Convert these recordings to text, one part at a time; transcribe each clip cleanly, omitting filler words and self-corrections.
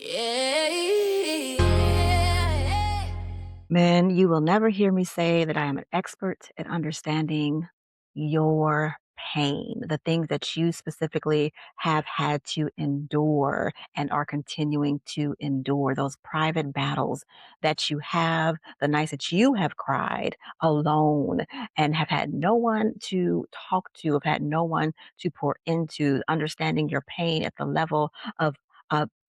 Yeah. Man, you will never hear me say that I am an expert at understanding your pain, the things that you specifically have had to endure and are continuing to endure, those private battles that you have, the nights that you have cried alone and have had no one to talk to, have had no one to pour into, understanding your pain at the level of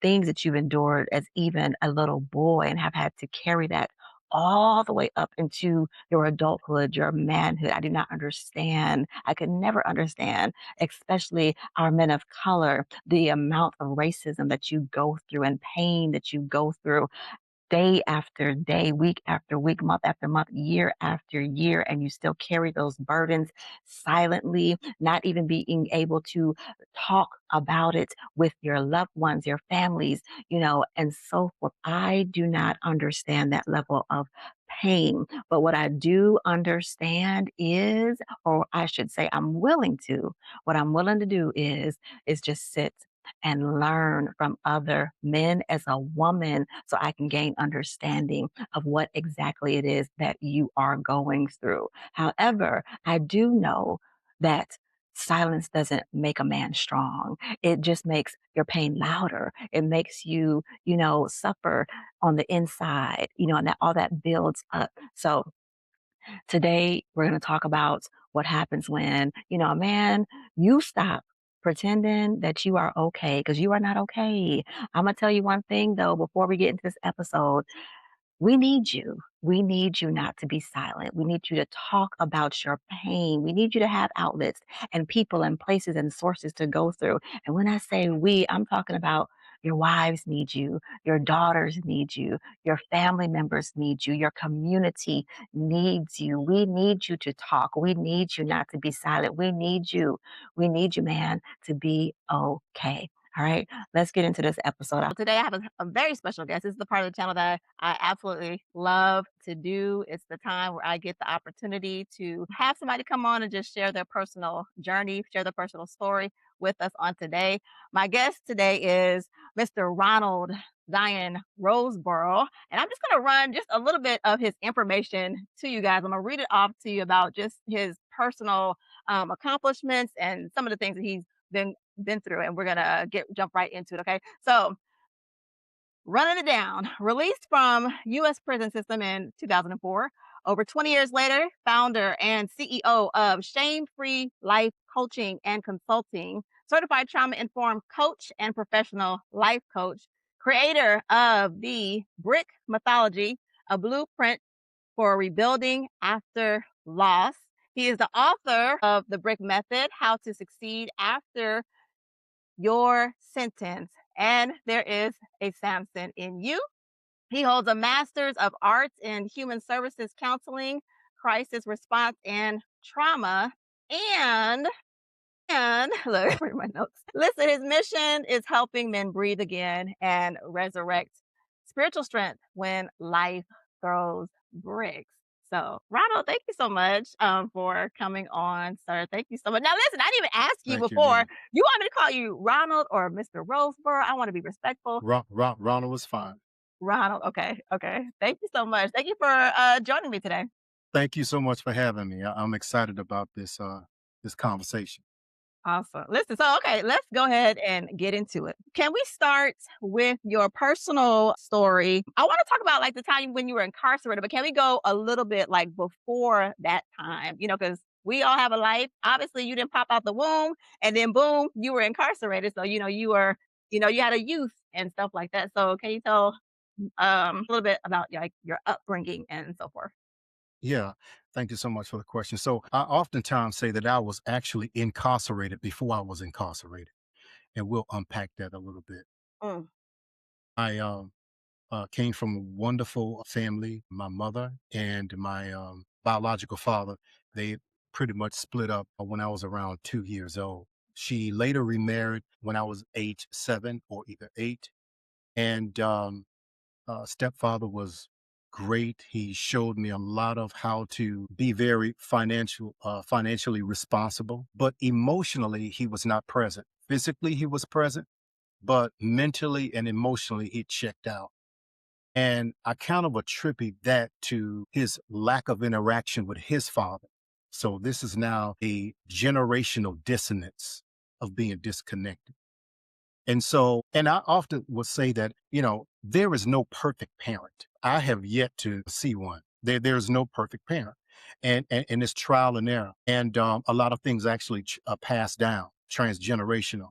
things that you've endured as even a little boy and have had to carry that all the way up into your adulthood, your manhood. I do not understand. I could never understand, especially our men of color, the amount of racism that you go through and pain that you go through day after day, week after week, month after month, year after year, and you still carry those burdens silently, not even being able to talk about it with your loved ones, your families, and so forth. I do not understand that level of pain. But what I do understand is, or I should say, what I'm willing to do is just sit and learn from other men as a woman so I can gain understanding of what exactly it is that you are going through. However, I do know that silence doesn't make a man strong. It just makes your pain louder. It makes you, suffer on the inside, and that all that builds up. So today, we're going to talk about what happens when, man, you stop pretending that you are okay because you are not okay. I'm going to tell you one thing, though, before we get into this episode. We need you. We need you not to be silent. We need you to talk about your pain. We need you to have outlets and people and places and sources to go through. And when I say we, I'm talking about your wives need you, your daughters need you, your family members need you, your community needs you. We need you to talk. We need you not to be silent. We need you. We need you, man, to be okay. All right, let's get into this episode. Today, I have a very special guest. This is the part of the channel that I absolutely love to do. It's the time where I get the opportunity to have somebody come on and just share their personal journey, share their personal story with us on today. My guest today is Mr. Ronald Zion Roseboro. And I'm just going to run just a little bit of his information to you guys. I'm going to read it off to you about just his personal accomplishments and some of the things that he's been through, and we're gonna jump right into it. Okay, so running it down, released from U.S. prison system in 2004. Over 20 years later, founder and CEO of Shame Free Life Coaching and Consulting, certified trauma informed coach and professional life coach, creator of the Brick Mythology, a blueprint for rebuilding after loss. He is the author of The Brick Method, How to Succeed After Your Sentence. And there is a Samson in you. He holds a master's of arts in human services counseling, crisis response, and trauma. And look, where are my notes? Listen, his mission is helping men breathe again and resurrect spiritual strength when life throws bricks. So, Ronald, thank you so much for coming on, sir. Thank you so much. Now, listen, I didn't even ask you Thank you before. again. You want me to call you Ronald or Mr. Roseboro? I want to be respectful. Ronald was fine. Ronald, okay, okay. Thank you so much. Thank you for joining me today. Thank you so much for having me. I'm excited about this conversation. Awesome. Listen, so okay, let's go ahead and get into it. Can we start with your personal story? I want to talk about like the time when you were incarcerated, but can we go a little bit like before that time? Because we all have a life. Obviously, you didn't pop out the womb and then boom, you were incarcerated. So, you were, you had a youth and stuff like that. So can you tell a little bit about like your upbringing and so forth? Yeah, thank you so much for the question. So I oftentimes say that I was actually incarcerated before I was incarcerated, and we'll unpack that a little bit. Mm, I came from a wonderful family. My mother and my biological father, they pretty much split up when I was around 2 years old. She later remarried when I was age 7 or either 8. And stepfather was great. He showed me a lot of how to be very financially responsible, but emotionally he was not present. Physically he was present, but mentally and emotionally, he checked out. And I kind of attribute that to his lack of interaction with his father. So this is now a generational dissonance of being disconnected. And so, and I often will say that, there is no perfect parent. I have yet to see one. There's no perfect parent. And it's trial and error. And a lot of things actually pass down, transgenerational.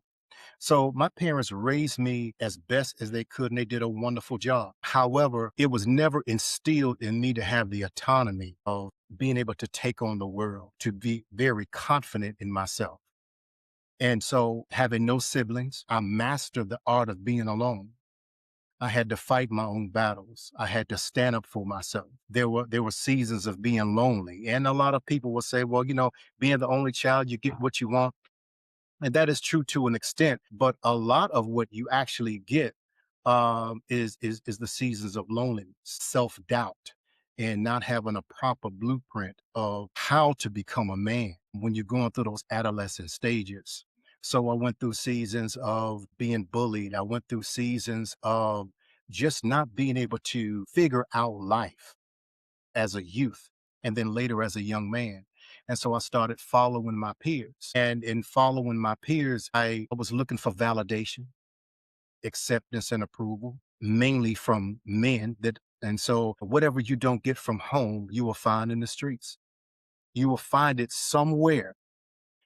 So my parents raised me as best as they could, and they did a wonderful job. However, it was never instilled in me to have the autonomy of being able to take on the world, to be very confident in myself. And so, having no siblings, I mastered the art of being alone. I had to fight my own battles. I had to stand up for myself. There were seasons of being lonely, and a lot of people will say, "Well, being the only child, you get what you want." And that is true to an extent, but a lot of what you actually get is the seasons of loneliness, self doubt, and not having a proper blueprint of how to become a man when you're going through those adolescent stages. So I went through seasons of being bullied. I went through seasons of just not being able to figure out life as a youth and then later as a young man. And so I started following my peers. And in following my peers, I was looking for validation, acceptance, and approval, mainly from men and so whatever you don't get from home, you will find in the streets. You will find it somewhere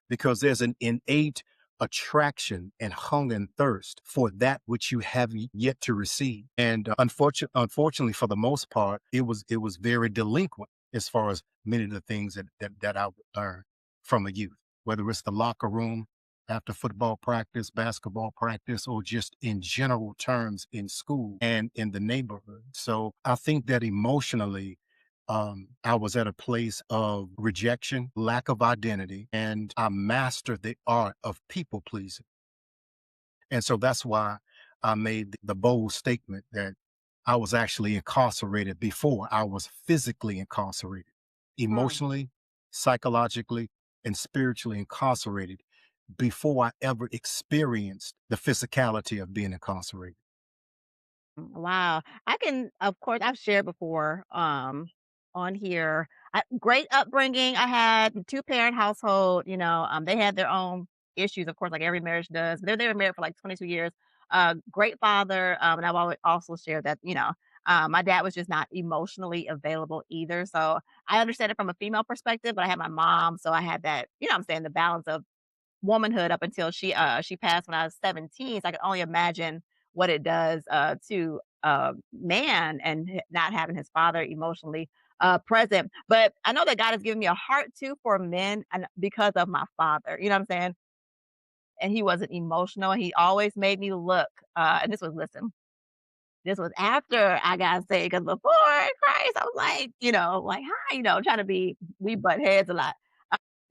because there's an innate attraction and hunger and thirst for that which you have yet to receive. And unfortunately, for the most part, it was very delinquent as far as many of the things that I would learn from a youth, whether it's the locker room after football practice, basketball practice, or just in general terms in school and in the neighborhood. So I think that emotionally, I was at a place of rejection, lack of identity, and I mastered the art of people pleasing. And so that's why I made the bold statement that I was actually incarcerated before I was physically incarcerated, Mm. emotionally, psychologically, and spiritually incarcerated before I ever experienced the physicality of being incarcerated. Wow. I can, of course, I've shared before on here. Great upbringing. I had a two-parent household, they had their own issues, of course, like every marriage does. They were married for like 22 years. Great father. And I've always also shared that, my dad was just not emotionally available either. So I understand it from a female perspective, but I had my mom. So I had that, I'm saying the balance of womanhood up until she passed when I was 17, so I can only imagine what it does, to a man and not having his father emotionally, present. But I know that God has given me a heart too for men and because of my father, you know what I'm saying? And he wasn't emotional, he always made me look, and this was after I got saved, because before Christ, I was like, "Hi," trying to be we butt heads a lot.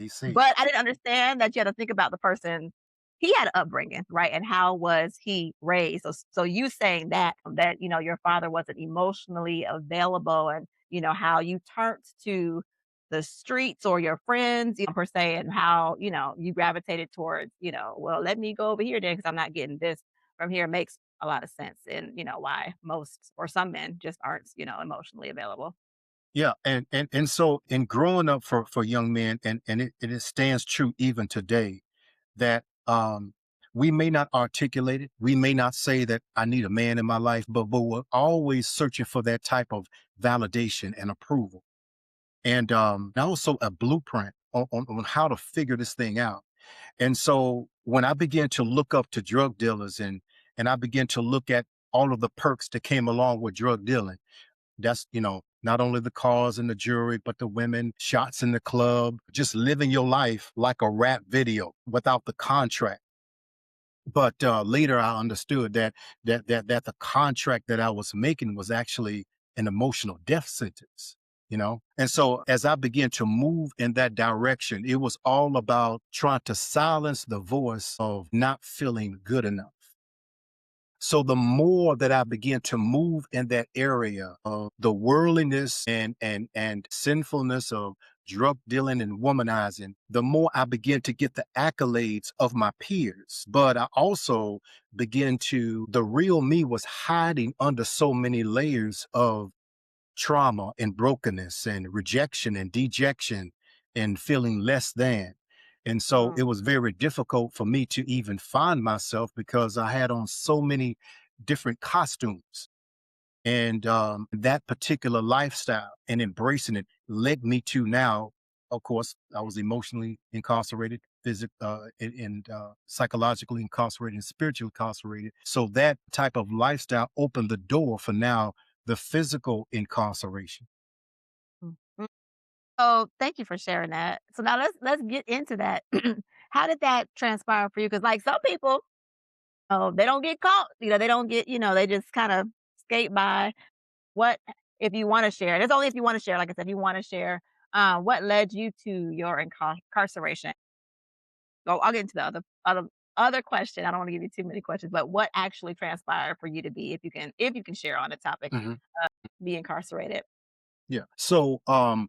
DC. But I didn't understand that you had to think about the person. He had a upbringing, right? And how was he raised? So you saying that your father wasn't emotionally available, and how you turned to the streets or your friends, per se, and how you gravitated towards, well, let me go over here then because I'm not getting this from here, makes a lot of sense, and why most or some men just aren't emotionally available. Yeah, and so in growing up for young men, and it stands true even today that we may not articulate it, we may not say that I need a man in my life, but we're always searching for that type of validation and approval, and also a blueprint on how to figure this thing out. And so when I began to look up to drug dealers and I began to look at all of the perks that came along with drug dealing, that's, not only the cars and the jewelry, but the women, shots in the club, just living your life like a rap video without the contract. But later I understood that the contract that I was making was actually an emotional death sentence. And so as I began to move in that direction, it was all about trying to silence the voice of not feeling good enough. So the more that I begin to move in that area of the worldliness and sinfulness of drug dealing and womanizing, the more I began to get the accolades of my peers. But I also began to, the real me was hiding under so many layers of trauma and brokenness and rejection and dejection and feeling less than. And so Mm, it was very difficult for me to even find myself because I had on so many different costumes. And that particular lifestyle and embracing it led me to now, of course, I was emotionally incarcerated, and psychologically incarcerated and spiritually incarcerated. So that type of lifestyle opened the door for now the physical incarceration. mm, mm. Oh, thank you for sharing that. So now let's get into that. How did that transpire for you? Because like some people, oh, they don't get caught. They don't get. They just kind of skate by. What if you want to share? It's only if you want to share. Like I said, if you want to share, what led you to your incarceration? Oh, I'll get into the other question. I don't want to give you too many questions, but what actually transpired for you to be, if you can share on the topic, Mhm. be incarcerated? Yeah. So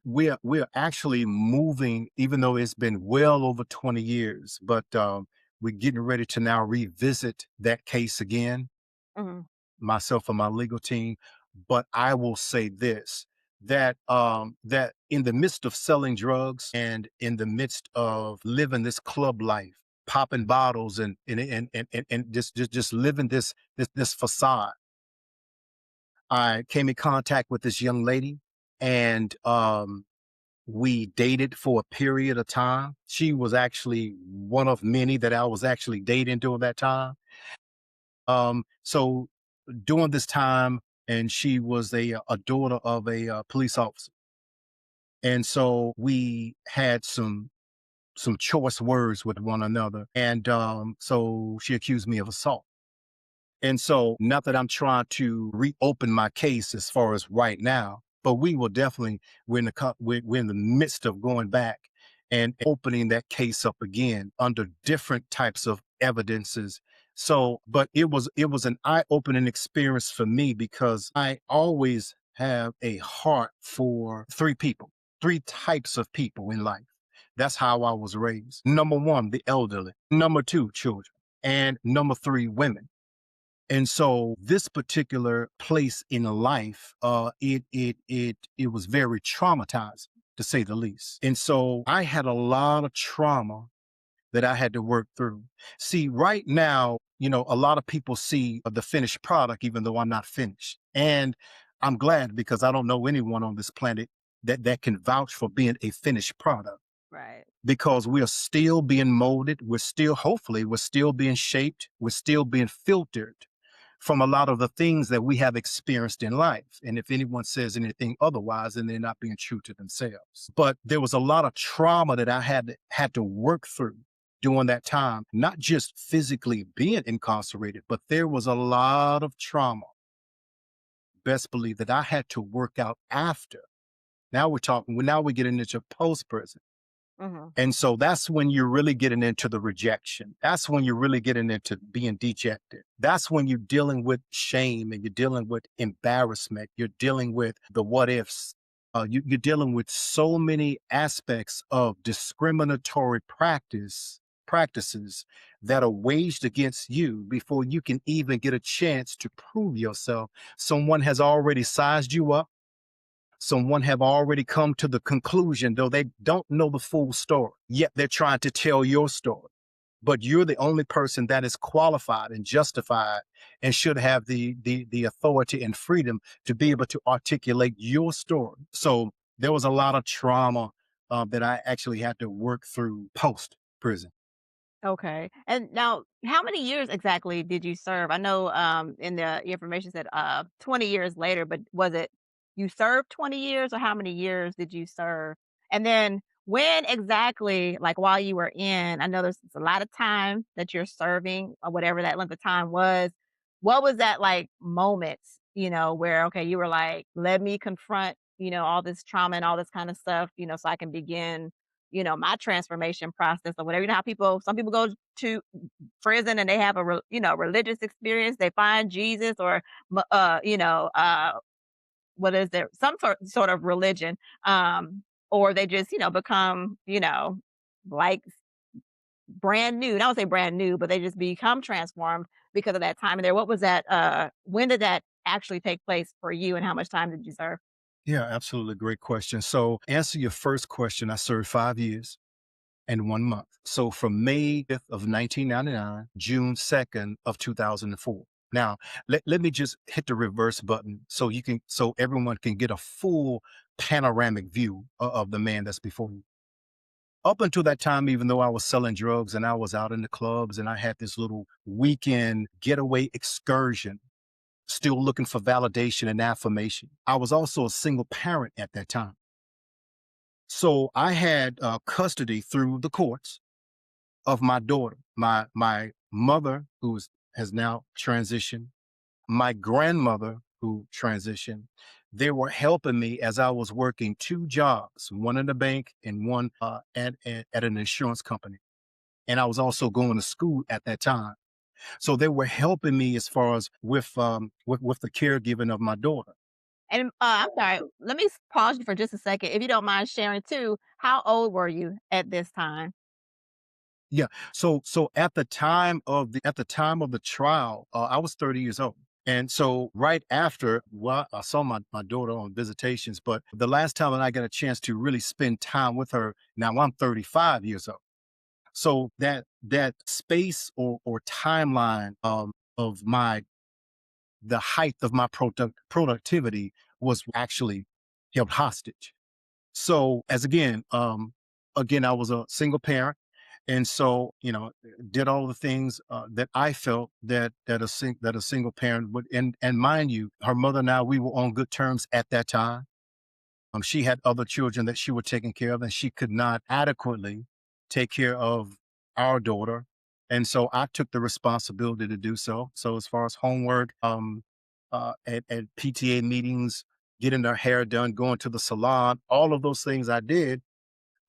we're actually moving, even though it's been well over 20 years, but we're getting ready to now revisit that case again, Mhm. myself and my legal team. But I will say this, that in the midst of selling drugs and in the midst of living this club life, popping bottles and just living this facade, I came in contact with this young lady, and we dated for a period of time. She was actually one of many that I was actually dating during that time. So during this time, and she was a daughter of a police officer, and so we had some choice words with one another, and so she accused me of assault. And so, not that I'm trying to reopen my case as far as right now, but we will definitely, we're in the midst of going back and opening that case up again under different types of evidences. So, but it was an eye-opening experience for me because I always have a heart for three people, three types of people in life. That's how I was raised. Number one, the elderly. Number two, children. And number three, women. And so this particular place in life, it was very traumatizing to say the least. And so I had a lot of trauma that I had to work through. See, right now, a lot of people see the finished product, even though I'm not finished. And I'm glad because I don't know anyone on this planet that can vouch for being a finished product Right. because we are still being molded. Hopefully, we're still being shaped. We're still being filtered from a lot of the things that we have experienced in life. And if anyone says anything otherwise, then they're not being true to themselves. But there was a lot of trauma that I had to work through during that time, not just physically being incarcerated, but there was a lot of trauma, best believe, that I had to work out after. Now we're getting into post prison. Mhm. And so that's when you're really getting into the rejection. That's when you're really getting into being dejected. That's when you're dealing with shame and you're dealing with embarrassment. You're dealing with the what ifs. You're dealing with so many aspects of discriminatory practices that are waged against you before you can even get a chance to prove yourself. Someone has already sized you up. Someone have already come to the conclusion, though they don't know the full story, yet they're trying to tell your story. But you're the only person that is qualified and justified and should have the authority and freedom to be able to articulate your story. So there was a lot of trauma that I actually had to work through post prison. Okay. And now, how many years exactly did you serve? I know in the information said 20 years later, but was it you served 20 years or how many years did you serve? And then when exactly, like while you were in, I know there's a lot of time that you're serving or whatever that length of time was. What was that like moment, where, okay, you were like, let me confront, all this trauma and all this kind of stuff, so I can begin my transformation process or whatever. You know how some people go to prison and they have a religious experience. They find Jesus or what is there? Some sort of religion. or they just, become, like brand new. And I would say brand new, but they just become transformed because of that time in there. What was that? When did that actually take place for you, and how much time did you serve? Yeah, absolutely. Great question. So, answer your first question. I served 5 years and 1 month. So, from May 5th of 1999, June 2nd of 2004. Now, let me just hit the reverse button so so everyone can get a full panoramic view of the man that's before you. Up until that time, even though I was selling drugs and I was out in the clubs and I had this little weekend getaway excursion, still looking for validation and affirmation, I was also a single parent at that time. So I had custody through the courts of my daughter, my mother, has now transitioned, my grandmother who transitioned. They were helping me as I was working two jobs, one in the bank and one at an insurance company. And I was also going to school at that time. So they were helping me as far as with the caregiving of my daughter. And I'm sorry, let me pause you for just a second. If you don't mind sharing too, how old were you at this time? Yeah. So at the time of the trial, I was 30 years old. And so right after, well, I saw my daughter on visitations, but the last time that I got a chance to really spend time with her, now I'm 35 years old. So that space or timeline of my the height of my productivity was actually held hostage. So as again, I was a single parent, and so did all the things that I felt that a single parent would. And mind you, her mother and I, we were on good terms at that time. She had other children that she was taking care of, and she could not adequately take care of our daughter. And so I took the responsibility to do so. So as far as homework, at PTA meetings, getting their hair done, going to the salon, all of those things I did.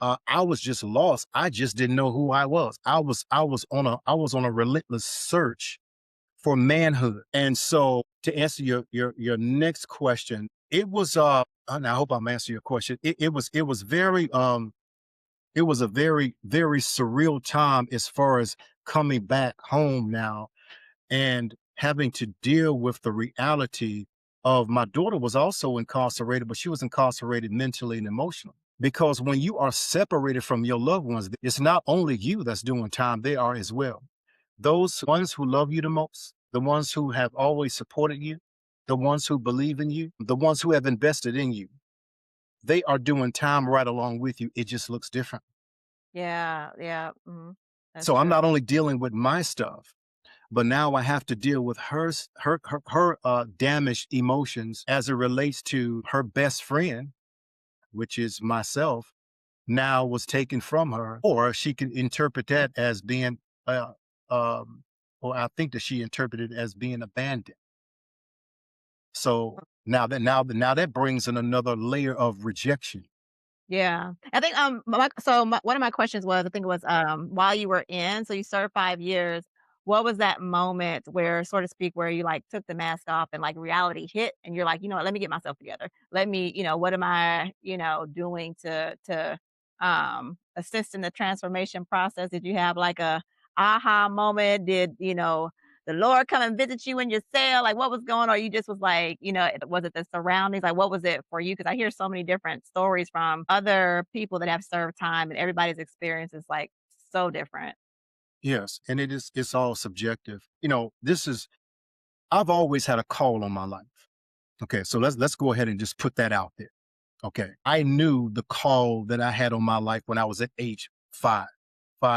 I was just lost. I just didn't know who I was. I was on a relentless search for manhood. And so to answer your next question, it was and I hope I'm answering your question. It was a very surreal time as far as coming back home now and having to deal with the reality of my daughter was also incarcerated, but she was incarcerated mentally and emotionally. Because when you are separated from your loved ones, it's not only you that's doing time, they are as well. Those ones who love you the most, the ones who have always supported you, the ones who believe in you, the ones who have invested in you, they are doing time right along with you. It just looks different. Yeah, yeah, that's So I'm true. not only dealing with my stuff, but now I have to deal with her damaged emotions as it relates to her best friend, which is myself, now was taken from her, or she can interpret that as being, uh, or I think that she interpreted it as being abandoned. So now that brings in another layer of rejection. Yeah. I think, one of my questions was, I think it was, while you were in, so you served 5 years, what was that moment where, so to speak, where you, like, took the mask off and, like, reality hit and you're like, "You know what? Let me get myself together. Let me, what am I, doing to assist in the transformation process?" Did you have, like, a aha moment? Did, the Lord come and visit you in your cell? Like, what was going on? Or you just was like, was it the surroundings? Like, what was it for you? Because I hear so many different stories from other people that have served time, and everybody's experience is like so different. Yes, and it's all subjective. This is I've always had a call on my life. Okay, so let's go ahead and just put that out there. Okay. I knew the call that I had on my life when I was at age 5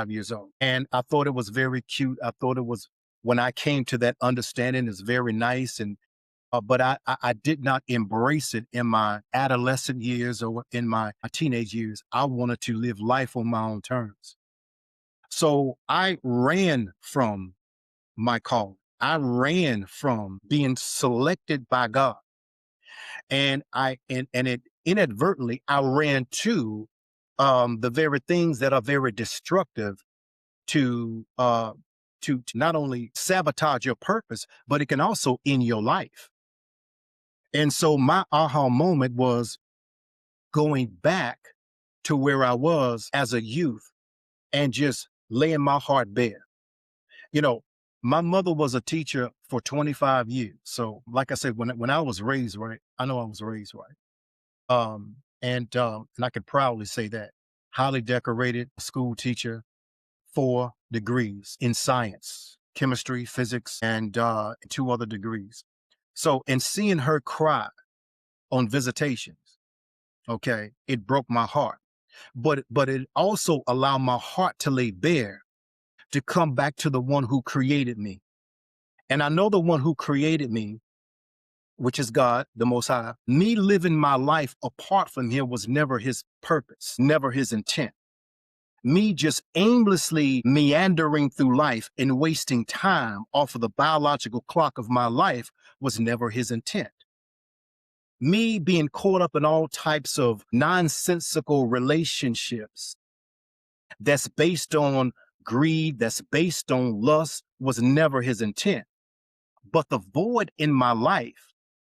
years old. And I thought it was very cute. I thought it was when I came to that understanding is very nice. And but I did not embrace it in my adolescent years or in my teenage years. I wanted to live life on my own terms. So I ran from my call. I ran from being selected by God. And it inadvertently I ran to the very things that are very destructive to to not only sabotage your purpose, but it can also end your life. And so my aha moment was going back. to where I was as a youth and just laying my heart bare. You know, my mother was a teacher for 25 years. So, like I said, when I was raised right, I know I was raised right. And I could proudly say that. Highly decorated school teacher, 4 degrees in science, chemistry, physics, and 2 other degrees. So, in seeing her cry on visitations, okay, it broke my heart. But it also allowed my heart to lay bare to come back to the one who created me. And I know the one who created me, which is God, the Most High. Me living my life apart from Him was never His purpose, never His intent. Me just aimlessly meandering through life and wasting time off of the biological clock of my life was never His intent. Me being caught up in all types of nonsensical relationships that's based on greed, that's based on lust, was never His intent. But the void in my life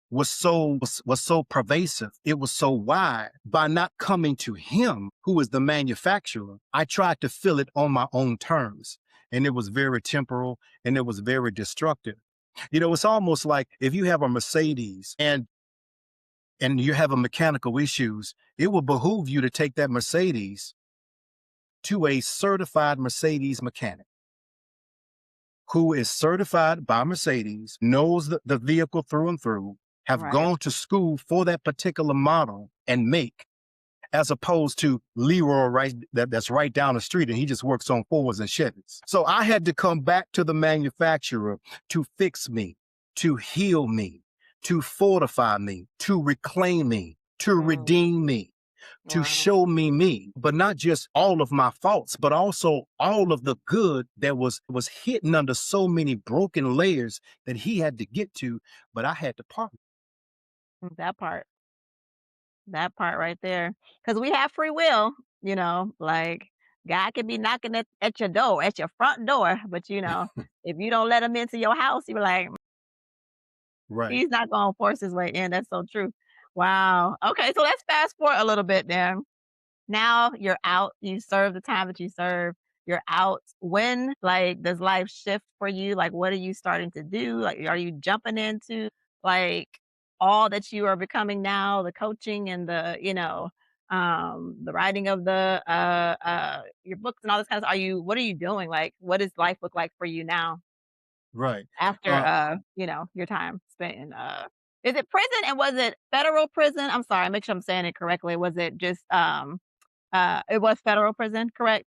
was so pervasive. It was so wide. By not coming to Him, who is the manufacturer, I tried to fill it on my own terms. And it was very temporal and it was very destructive. It's almost like if you have a Mercedes and you have a mechanical issues, it will behoove you to take that Mercedes to a certified Mercedes mechanic who is certified by Mercedes, knows the vehicle through and through, have Right. gone to school for that particular model and make, as opposed to Leroy that's right down the street and he just works on Fords and Chevys. So I had to come back to the manufacturer to fix me, to heal me, to fortify me, to reclaim me, to Mm, redeem me, to wow. show me, but not just all of my faults, but also all of the good that was hidden under so many broken layers that he had to get to, but I had to part. That part. That part right there, because we have free will, like, God could be knocking at your door, at your front door, but, if you don't let him into your house, you're like, Right, he's not gonna force his way in, that's so true. Wow. Okay, so let's fast forward a little bit then. Now you're out, you serve the time that you serve, you're out. When, like, does life shift for you? Like, what are you starting to do? Like, are you jumping into, like, all that you are becoming now, the coaching and the writing of your books and all this kind of, what are you doing? Like, what does life look like for you now right. after, Uh, your time spent in, is it prison, and was it federal prison? I'm sorry, make sure I'm saying it correctly. Was it just, it was federal prison, correct?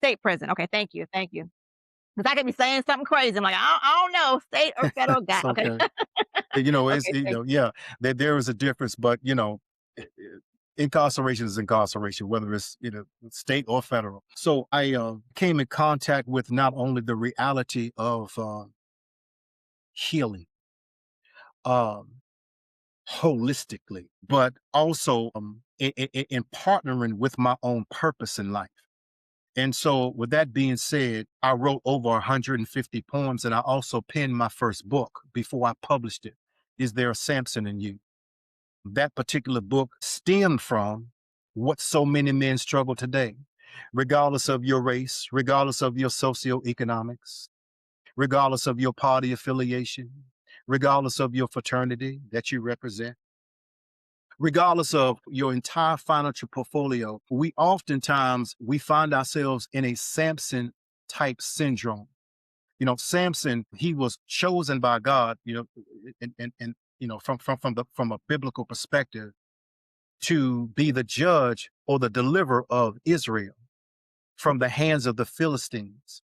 State prison. Okay, thank you. Because I could be saying something crazy. I'm like, I don't know, state or federal. it's Got okay, okay. It's, okay, thank yeah, there is a difference, but incarceration is incarceration, whether it's, state or federal. So I came in contact with not only the reality of healing, um, holistically, but also in partnering with my own purpose in life. And so, with that being said, I wrote over 150 poems and I also penned my first book before I published it. Is There a Samson in You? That particular book stemmed from what so many men struggle today, regardless of your race, regardless of your socioeconomics, regardless of your party affiliation, regardless of your fraternity that you represent, regardless of your entire financial portfolio. We find ourselves in a Samson type syndrome. Samson, he was chosen by God, and from a biblical perspective to be the judge or the deliverer of Israel from the hands of the Philistines.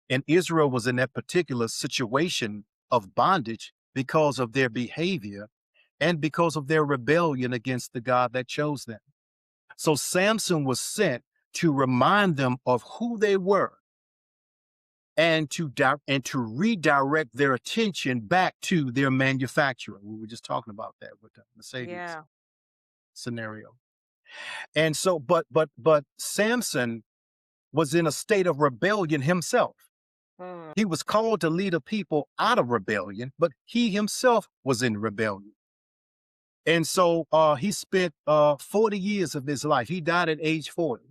And Israel was in that particular situation of bondage because of their behavior and because of their rebellion against the God that chose them. So Samson was sent to remind them of who they were and to redirect their attention back to their manufacturer. We were just talking about that with the Mercedes yeah. scenario. And so, but Samson was in a state of rebellion himself. Mm, He was called to lead a people out of rebellion, but he himself was in rebellion. And so he spent 40 years of his life. He died at age 40,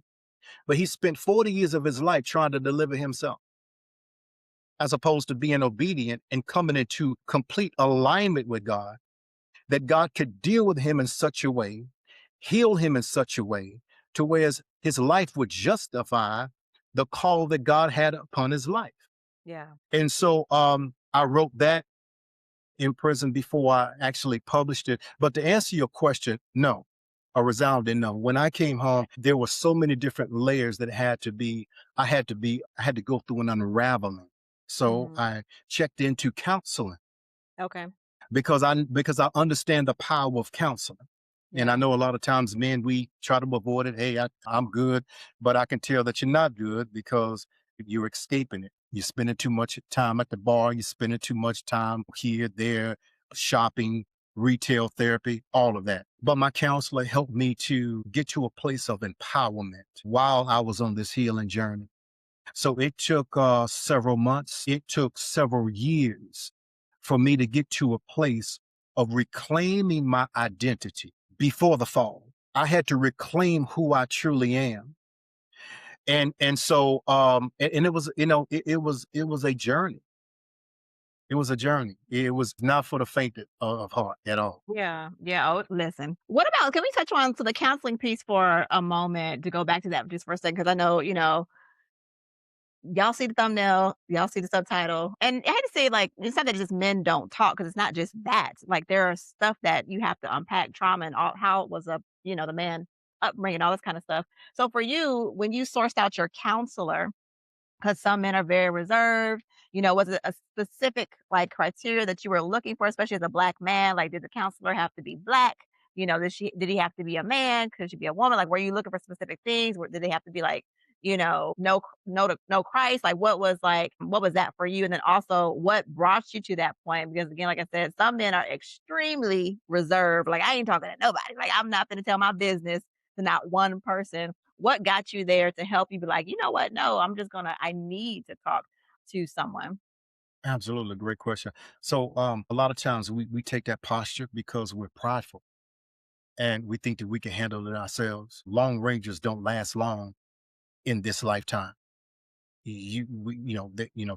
but he spent 40 years of his life trying to deliver himself as opposed to being obedient and coming into complete alignment with God, that God could deal with him in such a way, heal him in such a way, to where his life would justify the call that God had upon his life. Yeah. And so I wrote that in prison before I actually published it. But to answer your question, no, a resounding no. When I came home, there were so many different layers that I had to go through an unraveling. So Mhm. I checked into counseling Okay. because I understand the power of counseling. And I Yeah. know a lot of times men, we try to avoid it. Hey, I'm good, but I can tell that you're not good because you're escaping it. You're spending too much time at the bar. You're spending too much time here, there, shopping, retail therapy, all of that. But my counselor helped me to get to a place of empowerment while I was on this healing journey. So it took several months, it took several years for me to get to a place of reclaiming my identity before the fall. I had to reclaim who I truly am. And it was, it was a journey. It was a journey. It was not for the faint of heart at all. Yeah, yeah. Oh, listen. What about can we touch on to the counseling piece for a moment to go back to that just for a second? Because I know, y'all see the thumbnail, y'all see the subtitle. And I had to say, like, it's not that just men don't talk, because it's not just that. Like, there are stuff that you have to unpack trauma and all how it was the man upbringing, all this kind of stuff. So for you, when you sourced out your counselor, because some men are very reserved. Was it a specific like criteria that you were looking for, especially as a black man? Like, did the counselor have to be black? Did he have to be a man? Could she be a woman? Like, were you looking for specific things? Did they have to be like, no Christ? Like, what was that for you? And then also, what brought you to that point? Because again, like I said, some men are extremely reserved. Like, I ain't talking to nobody. Like, I'm not going to tell my business to not one person. What got you there to help you be like, "You know what? No, I need to talk to someone." Absolutely. Great question. So a lot of times we take that posture because we're prideful and we think that we can handle it ourselves. Long rangers don't last long in this lifetime.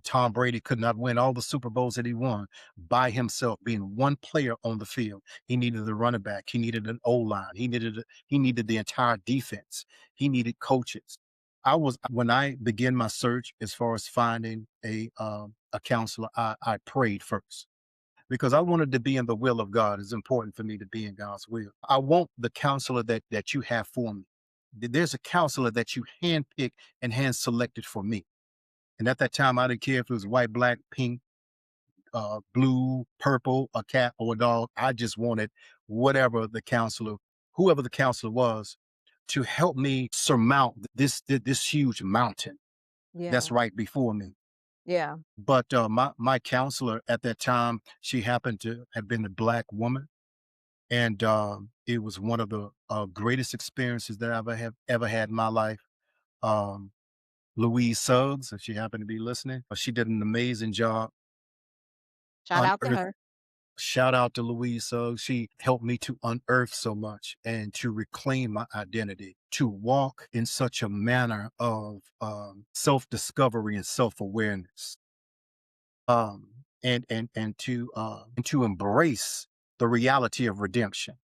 Tom Brady could not win all the Super Bowls that he won by himself, being one player on the field. He needed the running back. He needed an O line. He needed the entire defense. He needed coaches. I was when I began my search as far as finding a counselor. I prayed first because I wanted to be in the will of God. It's important for me to be in God's will. I want the counselor that you have for me. There's a counselor that you handpick and hand selected for me. And at that time, I didn't care if it was white, black, pink, blue, purple, a cat or a dog. I just wanted whatever the counselor, whoever the counselor was, to help me surmount this huge mountain that's Yeah. right before me. Yeah. But my counselor at that time, she happened to have been a black woman, and it was one of the greatest experiences that I have ever had in my life. Um, Louise Suggs, if she happened to be listening, she did an amazing job. Shout out to Unearth her. Shout out to Louise Suggs. She helped me to unearth so much and to reclaim my identity, to walk in such a manner of self-discovery and self-awareness, and to embrace the reality of redemption.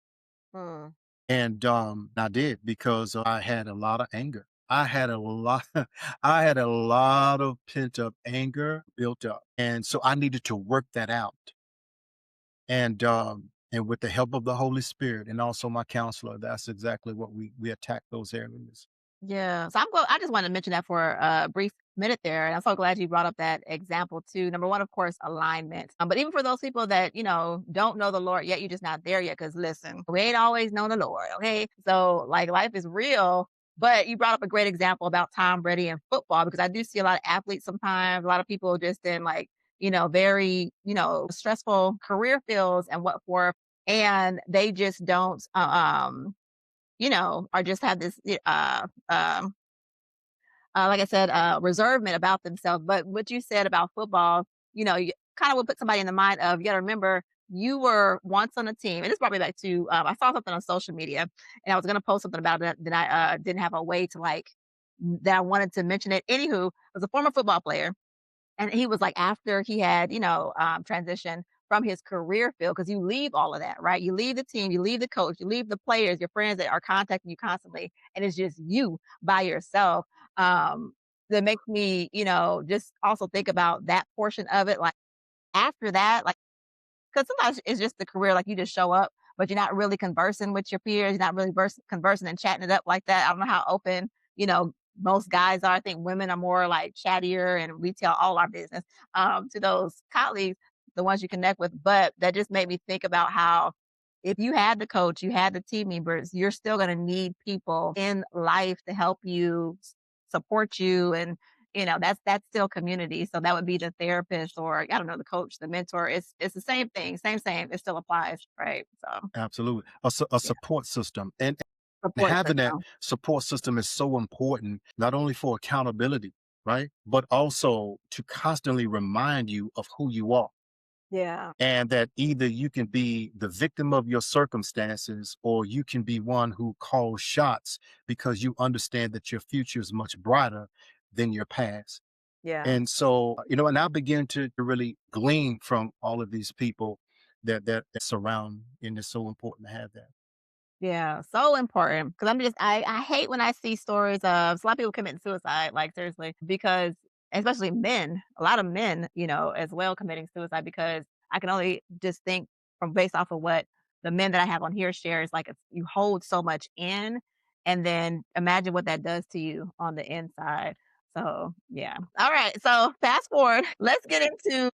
Mm. And I did because I had a lot of anger. I had a lot, I had a lot of pent up anger built up, and so I needed to work that out. And with the help of the Holy Spirit and also my counselor, that's exactly what we attack those areas. Yeah. So I just wanted to mention that for a brief minute there. And I'm so glad you brought up that example too. Number one, of course, alignment. But even for those people that, don't know the Lord yet, you're just not there yet. Cause listen, we ain't always known the Lord. Okay. So like life is real. But you brought up a great example about Tom Brady and football, because I do see a lot of athletes sometimes, a lot of people just in like, very, stressful career fields and what for. And they just don't or just have this, like I said, reservement about themselves. But what you said about football, you kind of would put somebody in the mind of, you got to remember, you were once on a team, and this brought me back to I saw something on social media, and I was gonna post something about it that I didn't have a way to like that I wanted to mention it. Anywho, it was a former football player, and he was like, after he had, transitioned from his career field, because you leave all of that, right? You leave the team, you leave the coach, you leave the players, your friends that are contacting you constantly, and it's just you by yourself. Um, that makes me, just also think about that portion of it. Like after that, like, because sometimes it's just the career, like, you just show up, but you're not really conversing with your peers, you're not really conversing and chatting it up like that. I don't know how open, most guys are. I think women are more, like, chattier, and we tell all our business, to those colleagues, the ones you connect with, but that just made me think about how if you had the coach, you had the team members, you're still gonna need people in life to help you, support you, and that's still community. So that would be the therapist, or I don't know, the coach, the mentor. It's the same thing, same. It still applies, right? So Absolutely. A yeah, support system. And support having that system. support system is so important, not only for accountability, right? But also to constantly remind you of who you are. Yeah, And that either you can be the victim of your circumstances or you can be one who calls shots because you understand that your future is much brighter than your past. yeah. And so, and I begin to really glean from all of these people that surround, and it's so important to have that. Yeah, so important. Because I hate when I see stories of a lot of people committing suicide, like, seriously, because especially men, a lot of men, as well, committing suicide, because I can only just think from based off of what the men that I have on here share, is like, it's you hold so much in, and then imagine what that does to you on the inside. So, yeah. Alright, so fast forward, let's get into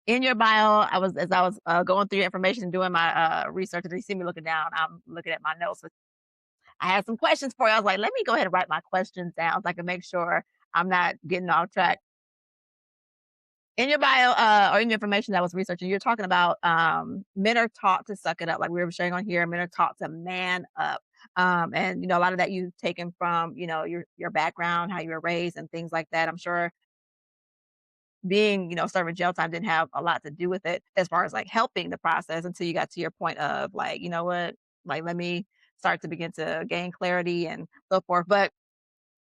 in your bio. I was, going through your information and doing my, research, and you see me looking down, I'm looking at my notes. I had some questions for you. I was like, let me go ahead and write my questions down so I can make sure I'm not getting off track. In your bio, or in your information that I was researching, you're talking about men are taught to suck it up, like we were sharing on here. Men are taught to man up, and a lot of that you've taken from your background, how you were raised, and things like that. I'm sure being serving jail time didn't have a lot to do with it as far as like helping the process until you got to your point of like, you know what, like let me start to begin to gain clarity and so forth. But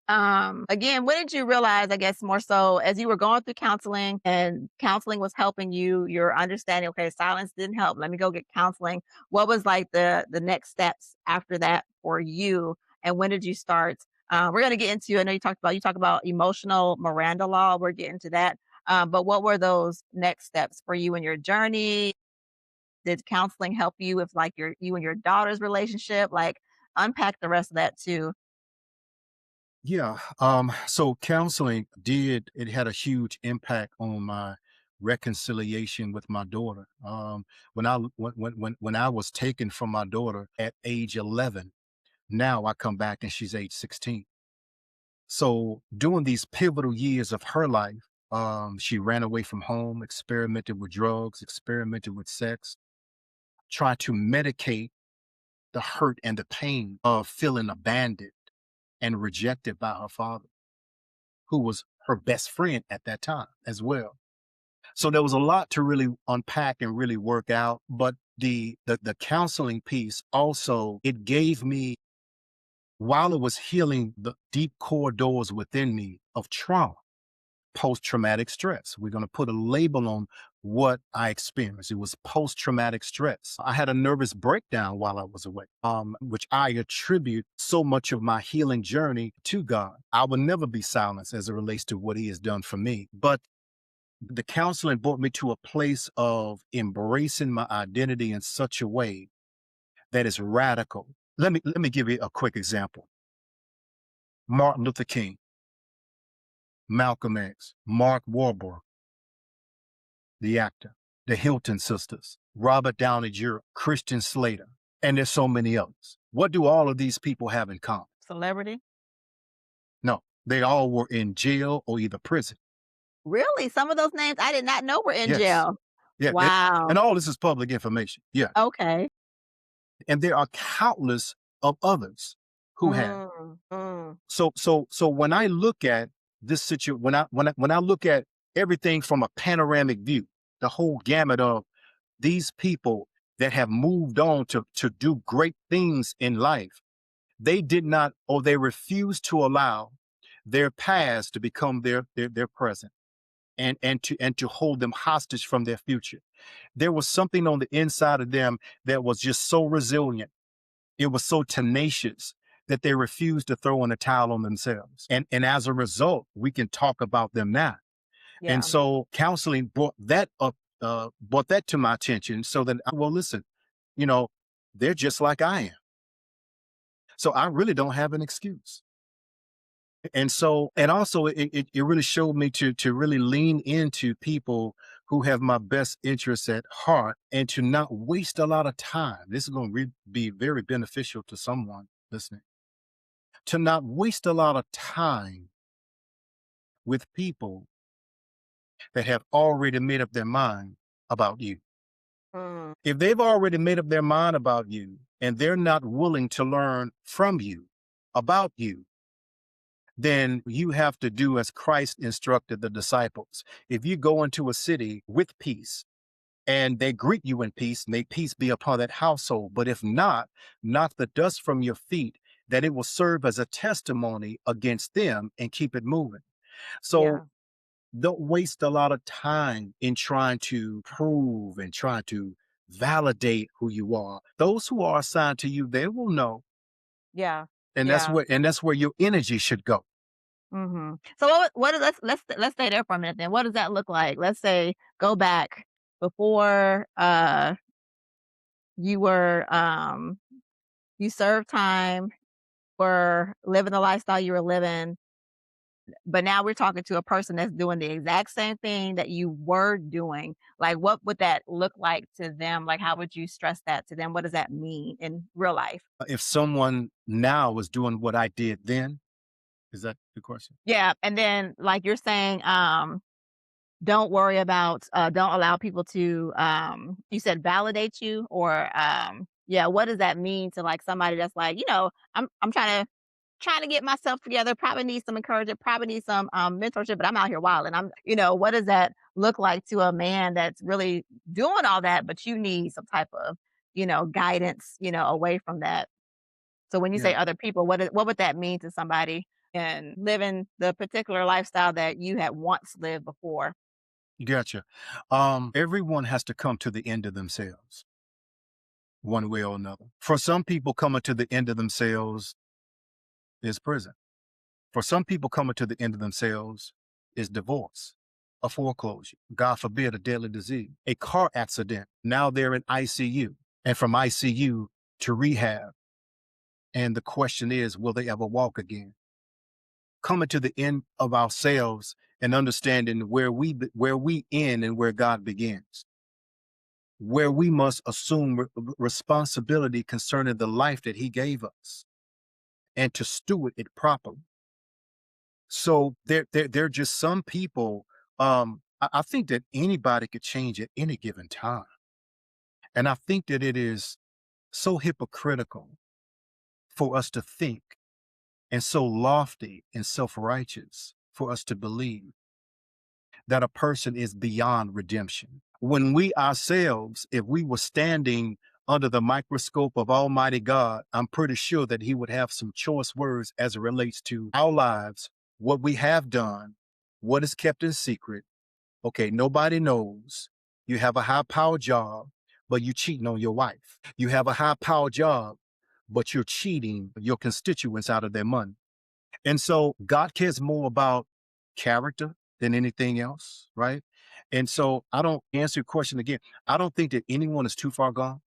again, when did you realize, I guess more so as you were going through counseling and counseling was helping you, your understanding, okay, silence didn't help. Let me go get counseling. What was like the next steps after that for you? And when did you start? We're gonna get into, I know you talk about emotional Miranda law. We're getting to that. But what were those next steps for you in your journey? Did counseling help you with like you and your daughter's relationship? Like unpack the rest of that too. Yeah. So counseling it had a huge impact on my reconciliation with my daughter. When I was taken from my daughter at age 11, now I come back and she's age 16. So during these pivotal years of her life, she ran away from home, experimented with drugs, experimented with sex, tried to medicate the hurt and the pain of feeling abandoned and rejected by her father, who was her best friend at that time as well. So there was a lot to really unpack and really work out. But the counseling piece also, it gave me, while it was healing the deep corridors within me of trauma, post-traumatic stress. We're going to put a label on what I experienced. It was post-traumatic stress. I had a nervous breakdown while I was away, which I attribute so much of my healing journey to God. I will never be silenced as it relates to what He has done for me. But the counseling brought me to a place of embracing my identity in such a way that is radical. Let me give you a quick example. Martin Luther King, Malcolm X, Mark Wahlberg, the actor, the Hilton sisters, Robert Downey Jr., Christian Slater, and there's so many others. What do all of these people have in common? Celebrity. No, they all were in jail or either prison. Really? Some of those names I did not know were in Yes. jail. Yeah. Wow. And all this is public information. Yeah. Okay. And there are countless of others who have. Mm, mm. So when I look at this situation, when I look at everything from a panoramic view, the whole gamut of These people that have moved on to do great things in life, they did not, or they refused to allow their past to become their present, and to hold them hostage from their future. There was something on the inside of them that was just so resilient. It was so tenacious that they refused to throw in a towel on themselves. And as a result, we can talk about them now. And Yeah. so counseling brought that up, brought that to my attention, so that, well, listen, you know, they're just like I am. So I really don't have an excuse. And so, and also it really showed me to really lean into people who have my best interests at heart, and to not waste a lot of time. This is going to be very beneficial to someone listening. To not waste a lot of time with people that have already made up their mind about you. Mm, If they've already made up their mind about you and they're not willing to learn from you about you, then you have to do as Christ instructed the disciples. If you go into a city with peace and they greet you in peace, may peace be upon that household. But if not, knock the dust from your feet, that it will serve as a testimony against them, and keep it moving. So yeah. don't waste a lot of time in trying to prove and trying to validate who you are. Those who are assigned to you, they will know. Yeah. And Yeah. that's where your energy should go. So what is let's stay there for a minute then. What does that look like? Let's say go back before you were you served time for living the lifestyle you were living, but now we're talking to a person that's doing the exact same thing that you were doing. Like what would that look like to them? Like how would you stress that to them? What does that mean in real life? If someone now is doing what I did then, is that the question? Yeah, and then like you're saying, don't worry about, don't allow people to, you said validate you or, yeah, what does that mean to like somebody that's like, I'm trying to get myself together, probably need some encouragement, probably need some mentorship, but I'm out here wilding. What does that look like to a man that's really doing all that, but you need some type of, guidance, away from that. So when you say Yeah, other people, what would that mean to somebody and living the particular lifestyle that you had once lived before? gotcha. Everyone has to come to the end of themselves, one way or another. For some people, coming to the end of themselves is prison. For some people, coming to the end of themselves is divorce, a foreclosure, God forbid, a deadly disease, a car accident. Now they're in ICU, and from ICU to rehab. And the question is, will they ever walk again? Coming to the end of ourselves and understanding where we end and where God begins, where we must assume responsibility concerning the life that He gave us, and to steward it properly. So there are just some people. I think that anybody could change at any given time, and I think that it is so hypocritical for us to think, and so lofty and self-righteous for us to believe that a person is beyond redemption. When we ourselves, if we were standing under the microscope of Almighty God, I'm pretty sure that He would have some choice words as it relates to our lives, what we have done, what is kept in secret. Okay, nobody knows. You have a high power job, but you cheating on your wife. You have a high power job, but you're cheating your constituents out of their money. And so God cares more about character than anything else, right? And so I don't answer your question again. I don't think that anyone is too far gone.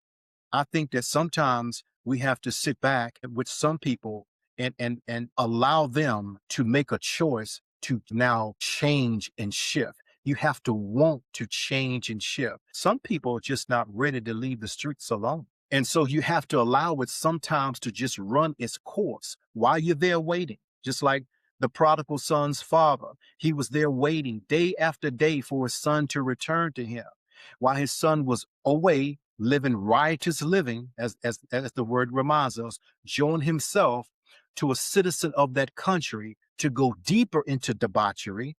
I think that sometimes we have to sit back with some people and allow them to make a choice to now change and shift. You have to want to change and shift. Some people are just not ready to leave the streets alone. And so you have to allow it sometimes to just run its course while you're there waiting. Just like the prodigal son's father, he was there waiting day after day for his son to return to him while his son was away living riotous living, as the word reminds us, joined himself to a citizen of that country to go deeper into debauchery.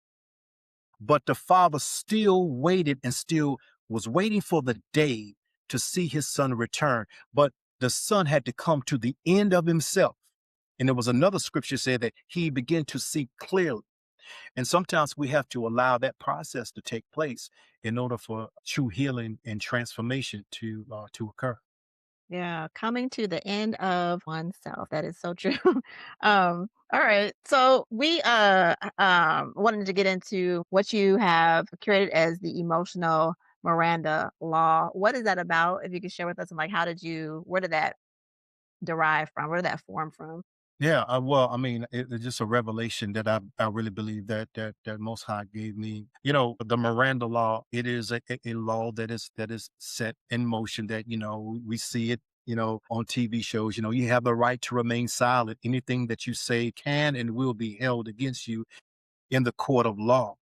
But the father still waited and still was waiting for the day to see his son return, but the son had to come to the end of himself. And there was another scripture said that he began to see clearly. And sometimes we have to allow that process to take place in order for true healing and transformation to occur. Yeah, coming to the end of oneself. That is so true. All right. So we wanted to get into what you have created as the emotional Miranda law. What is that about? If you could share with us, and like, where did that derive from? Where did that form from? Yeah, well, I mean, it's just a revelation that I really believe that Most High gave me. You know, the Miranda Law. It is a law that is set in motion. That we see it. On TV shows. You have the right to remain silent. Anything that you say can and will be held against you in the court of law.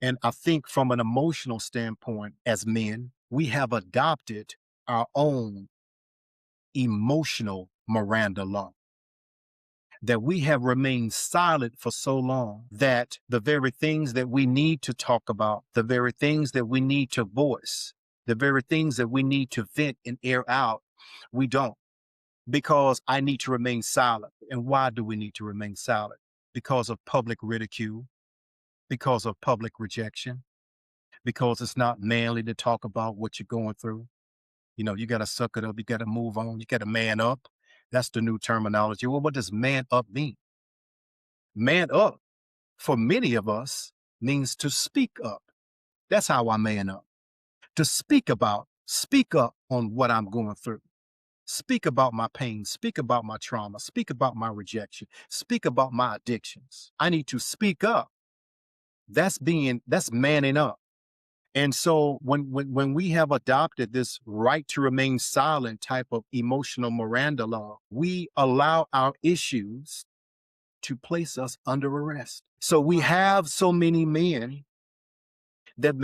And I think from an emotional standpoint, as men, we have adopted our own emotional Miranda Law, that we have remained silent for so long that the very things that we need to talk about, the very things that we need to voice, the very things that we need to vent and air out, we don't, because I need to remain silent. And why do we need to remain silent? Because of public ridicule, because of public rejection, because it's not manly to talk about what you're going through. You got to suck it up. You got to move on. You got to man up. That's the new terminology. Well, what does man up mean? Man up for many of us means to speak up. That's how I man up. To speak up on what I'm going through. Speak about my pain. Speak about my trauma. Speak about my rejection. Speak about my addictions. I need to speak up. That's manning up. And so when we have adopted this right to remain silent type of emotional Miranda law, we allow our issues to place us under arrest. So we Wow. have so many men that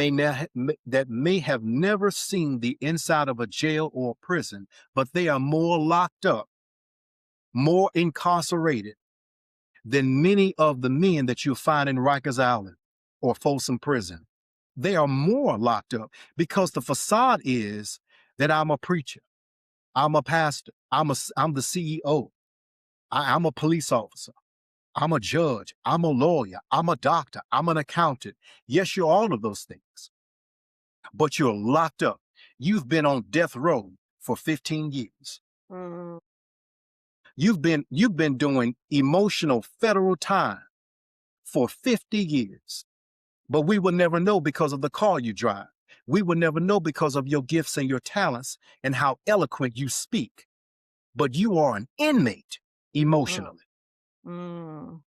may have never seen the inside of a jail or a prison, but they are more locked up, more incarcerated than many of the men that you'll find in Rikers Island or Folsom Prison. They are more locked up because the facade is that I'm a preacher, I'm a pastor, I'm the CEO, I'm a police officer, I'm a judge, I'm a lawyer, I'm a doctor, I'm an accountant. Yes, you're all of those things, but you're locked up. You've been on death row for 15 years. Mm, You've been doing emotional federal time for 50 years. But we will never know because of the car you drive. We will never know because of your gifts and your talents and how eloquent you speak. But you are an inmate mm, emotionally. mm.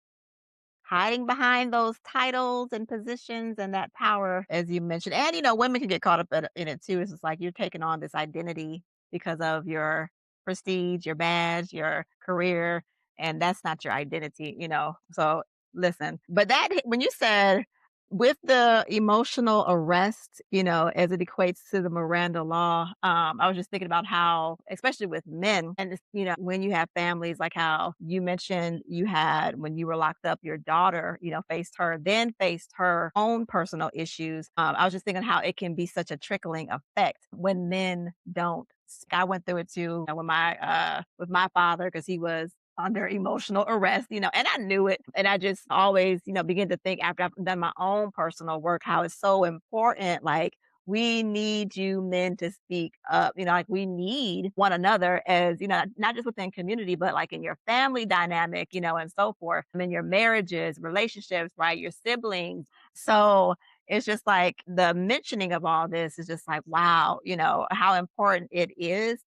Hiding behind those titles and positions and that power, as you mentioned. And, women can get caught up in it too. It's just like you're taking on this identity because of your prestige, your badge, your career, and that's not your identity. So listen, but when you said with the emotional arrest, as it equates to the Miranda law, I was just thinking about how, especially with men, and when you have families, like how you mentioned you had when you were locked up, your daughter, faced her own personal issues. I was just thinking how it can be such a trickling effect when men don't. I went through it too with my father because he was under emotional arrest, and I knew it. And I just always, begin to think after I've done my own personal work, how it's so important. Like, we need you men to speak up, like we need one another as, not just within community, but like in your family dynamic, and so forth. I mean, your marriages, relationships, right? Your siblings. So it's just like the mentioning of all this is just like, wow, how important it is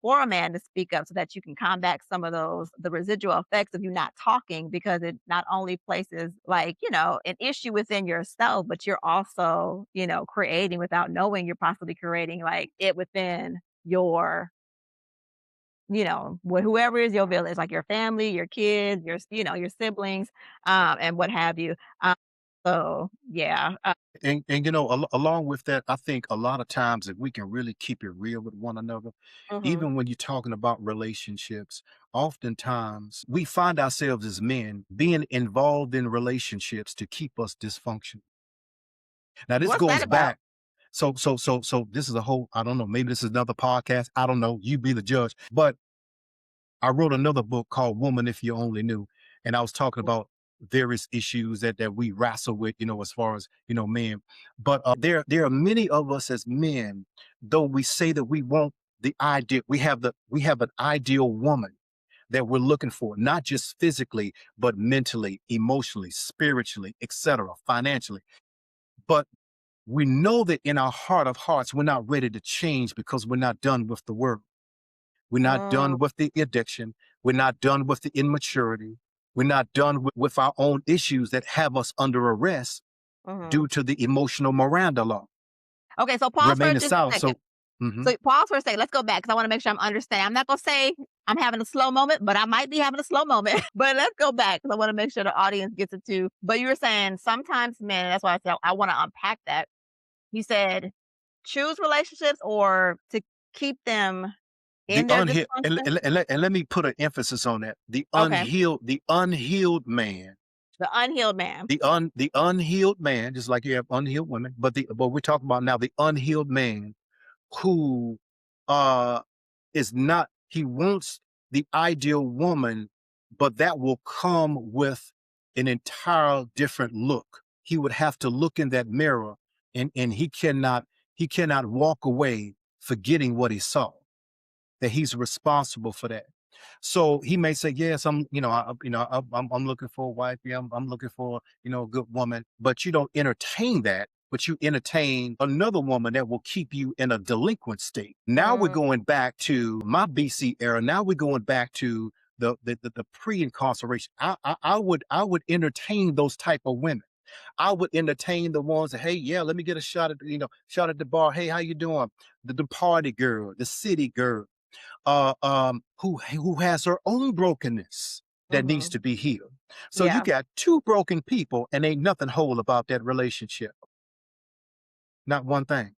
for a man to speak up so that you can combat some of the residual effects of you not talking, because it not only places like, an issue within yourself, but you're also, creating without knowing, you're possibly creating like it within your, whoever is your village, like your family, your kids, your siblings, and what have you. Um, so yeah. And along with that, I think a lot of times if we can really keep it real with one another, Mhm. even when you're talking about relationships, oftentimes we find ourselves as men being involved in relationships to keep us dysfunctional. Now, this What's that goes about? back So this is a whole, I don't know, maybe this is another podcast. I don't know. You be the judge. But I wrote another book called Woman If You Only Knew. And I was talking about various issues that we wrestle with, as far as, men. But there are many of us as men, though we say that we want the ideal, we have an ideal woman that we're looking for, not just physically, but mentally, emotionally, spiritually, etc., financially. But we know that in our heart of hearts, we're not ready to change because we're not done with the world. We're not Mm, done with the addiction. We're not done with the immaturity. We're not done with our own issues that have us under arrest mhm. due to the emotional Miranda law. Okay, so pause for Remaining just a silent. second. So, mhm. So pause for a second. Let's go back because I want to make sure I'm understanding. I'm not gonna say I'm having a slow moment, but I might be having a slow moment. But let's go back because I want to make sure the audience gets it too. But you were saying sometimes men, and that's why I said I want to unpack that. You said choose relationships or to keep them The in their unhealed, dysfunction. and let me put an emphasis on that. Okay. The unhealed man, The unhealed man. the unhealed man, just like you have unhealed women, but we're talking about now the unhealed man who uh is not, he wants the ideal woman, but that will come with an entire different look. He would have to look in that mirror, and he cannot walk away forgetting what he saw, that he's responsible for that. So he may say, "Yes, I'm looking for a wife. Yeah, I'm looking for, a good woman." But you don't entertain that. But you entertain another woman that will keep you in a delinquent state. Now we're Mm, going back to my BC era. Now we're going back to the pre-incarceration. I would entertain those type of women. I would entertain the ones that, hey, yeah, let me get a shot at, shot at the bar. Hey, how you doing? The party girl, the city girl, who has her own brokenness that needs mhm. to be healed. So you Yeah. got two broken people, and ain't nothing whole about that relationship. Not one thing.